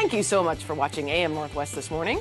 Thank you so much for watching AM Northwest this morning.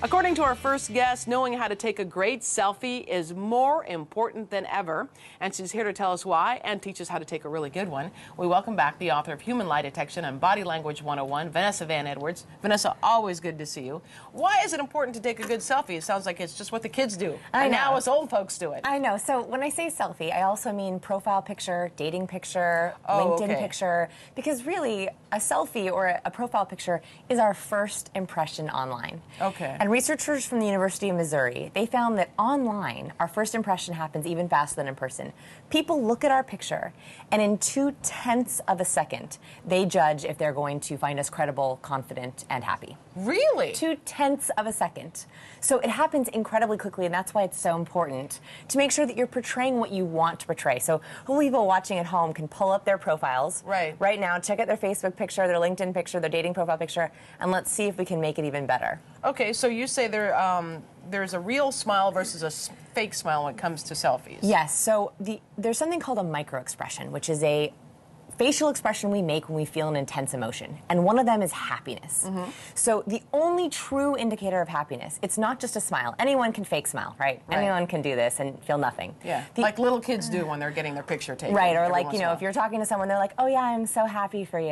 According to our first guest, knowing how to take a great selfie is more important than ever. And she's here to tell us why and teach us how to take a really good one. We welcome back the author of Human Lie Detection and Body Language 101, Vanessa Van Edwards. Vanessa, always good to see you. Why is it important to take a good selfie? It sounds like it's just what the kids do. And now us old folks do it. I know. So when I say selfie, I also mean profile picture, dating picture, LinkedIn picture. Because really, a selfie or a profile picture is our first impression online. Okay. And researchers from the University of Missouri, they found that online, our first impression happens even faster than in person. People look at our picture, and in 0.2 of a second, they judge if they're going to find us credible, confident, and happy. Really? 0.2 of a second. So it happens incredibly quickly, and that's why it's so important to make sure that you're portraying what you want to portray. So people watching at home can pull up their profiles right now, check out their Facebook picture, their LinkedIn picture, their dating profile picture, and let's see if we can make it even better. Okay, so you say there's a real smile versus a fake smile when it comes to selfies. Yes, so there's something called a microexpression, which is a facial expression we make when we feel an intense emotion, and one of them is happiness. So the only true indicator of happiness, it's not just a smile. Anyone can fake smile, right? Anyone can do this and feel nothing. Yeah, like little kids do when they're getting their picture taken. Right, or like, you know, if you're talking to someone, they're like, oh yeah, I'm so happy for you.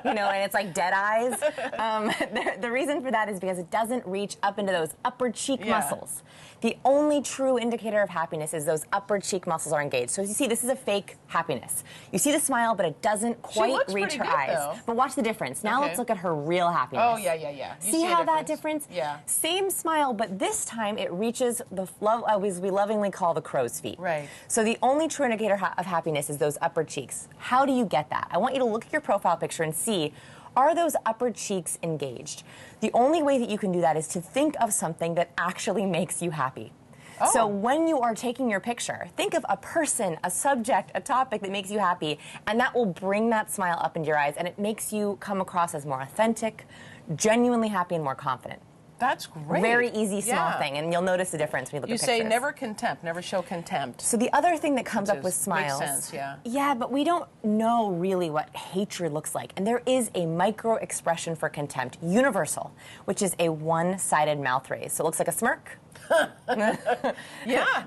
You know, and it's like dead eyes. The reason for that is because it doesn't reach up into those upper cheek muscles. The only true indicator of happiness is those upper cheek muscles are engaged. So as you see, this is a fake happiness. You see the smile, but it doesn't quite reach her eyes. Though. But watch the difference. Now let's look at her real happiness. Oh, yeah. See how that difference? Yeah. Same smile, but this time it reaches the as we lovingly call the crow's feet. Right. So the only true indicator of happiness is those upper cheeks. How do you get that? I want you to look at your profile picture and see, are those upper cheeks engaged? The only way that you can do that is to think of something that actually makes you happy. So when you are taking your picture, think of a person, a subject, a topic that makes you happy, and that will bring that smile up into your eyes, and it makes you come across as more authentic, genuinely happy, and more confident. That's great. Very easy, small thing, and you'll notice the difference when you look at pictures. You say never contempt, never show contempt. So the other thing that comes up with smiles... Makes sense, yeah. Yeah, but we don't know really what hatred looks like. And there is a micro-expression for contempt, universal, which is a one-sided mouth raise. So it looks like a smirk. Yeah.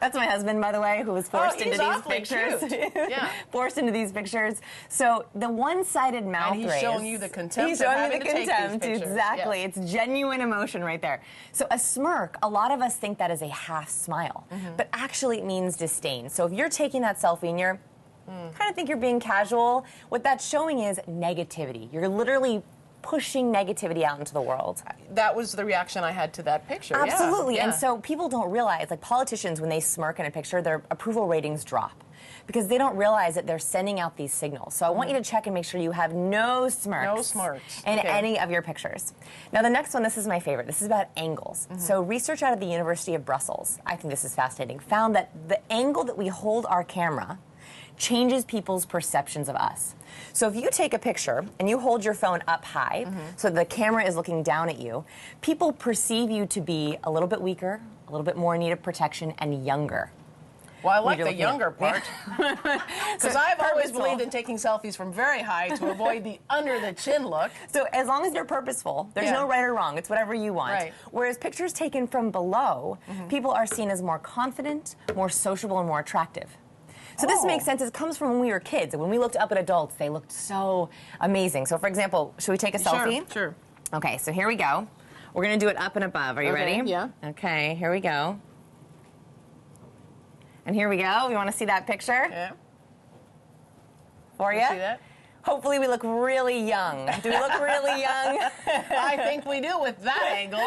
That's my husband, by the way, who was forced into these pictures. Yeah. Forced into these pictures. So the one-sided mouth raise. And he's showing you the contempt. He's showing me the contempt. Exactly. Yes. It's genuine emotion right there. So a smirk, a lot of us think that is a half smile, but actually it means disdain. So if you're taking that selfie and you're kind of think you're being casual, what that's showing is negativity. You're literally pushing negativity out into the world. That was the reaction I had to that picture. Absolutely. Yeah. And so people don't realize, like politicians, when they smirk in a picture, their approval ratings drop because they don't realize that they're sending out these signals. So I want you to check and make sure you have no smirks in any of your pictures. Now the next one, this is my favorite. This is about angles. So research out of the University of Brussels, I think this is fascinating, found that the angle that we hold our camera changes people's perceptions of us. So if you take a picture and you hold your phone up high, so the camera is looking down at you, people perceive you to be a little bit weaker, a little bit more in need of protection, and younger. Well, I like the younger part. Because I've always believed in taking selfies from very high to avoid the under the chin look. So as long as they're purposeful, there's no right or wrong. It's whatever you want. Right. Whereas pictures taken from below, people are seen as more confident, more sociable, and more attractive. So this makes sense. It comes from when we were kids. When we looked up at adults, they looked so amazing. So for example, should we take a selfie? Sure. Okay, so here we go. We're going to do it up and above. Are you ready? Yeah. Okay, here we go. And here we go. You want to see that picture? Yeah. For you? See that? Hopefully we look really young. Do we look really young? I think we do with that angle.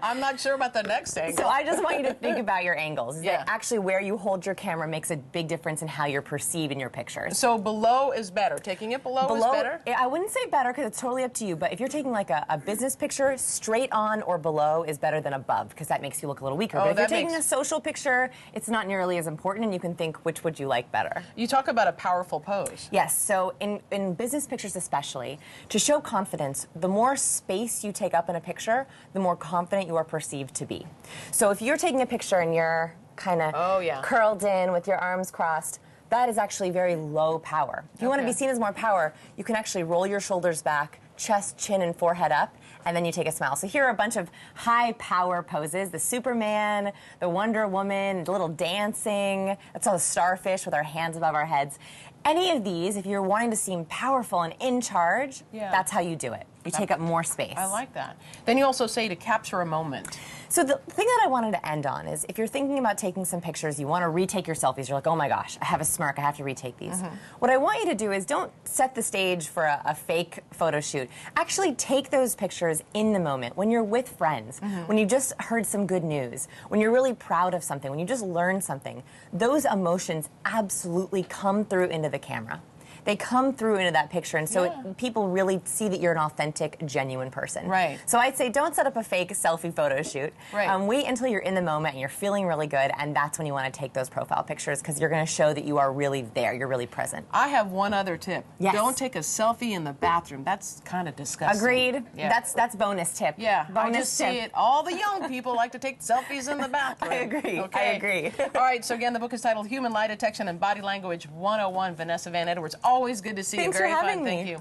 I'm not sure about the next angle. So I just want you to think about your angles. That actually where you hold your camera makes a big difference in how you're perceived in your pictures. So below is better. Taking it below is better? I wouldn't say better because it's totally up to you, but if you're taking like a business picture, straight on or below is better than above because that makes you look a little weaker. But if you're taking a social picture, it's not nearly as important and you can think which would you like better. You talk about a powerful pose. Yes, so in business pictures especially, to show confidence, the more space you take up in a picture, the more confident you are perceived to be. So if you're taking a picture and you're kind of curled in with your arms crossed, that is actually very low power. If you want to be seen as more power, you can actually roll your shoulders back, chest, chin, and forehead up, and then you take a smile. So here are a bunch of high power poses. The Superman, the Wonder Woman, the little dancing. That's all the starfish with our hands above our heads. Any of these, if you're wanting to seem powerful and in charge, that's how you do it. You take up more space. I like that. Then you also say to capture a moment. So the thing that I wanted to end on is if you're thinking about taking some pictures, you want to retake your selfies, you're like, oh my gosh, I have a smirk, I have to retake these. What I want you to do is don't set the stage for a fake photo shoot. Actually take those pictures in the moment, when you're with friends, when you just heard some good news, when you're really proud of something, when you just learned something. Those emotions absolutely come through into the camera. They come through into that picture, and so people really see that you're an authentic, genuine person. Right. So I'd say don't set up a fake selfie photo shoot. Right. Wait until you're in the moment and you're feeling really good, and that's when you want to take those profile pictures, because you're going to show that you are really there, you're really present. I have one other tip. Yes. Don't take a selfie in the bathroom. That's kind of disgusting. Agreed. Yeah. That's bonus tip. Yeah, bonus I just see it. All the young people like to take selfies in the bathroom. I agree. Okay. I agree. All right, so again, the book is titled Human Lie Detection and Body Language 101. Vanessa Van Edwards, always good to see you. Thanks Very for having fun. me. Thank you.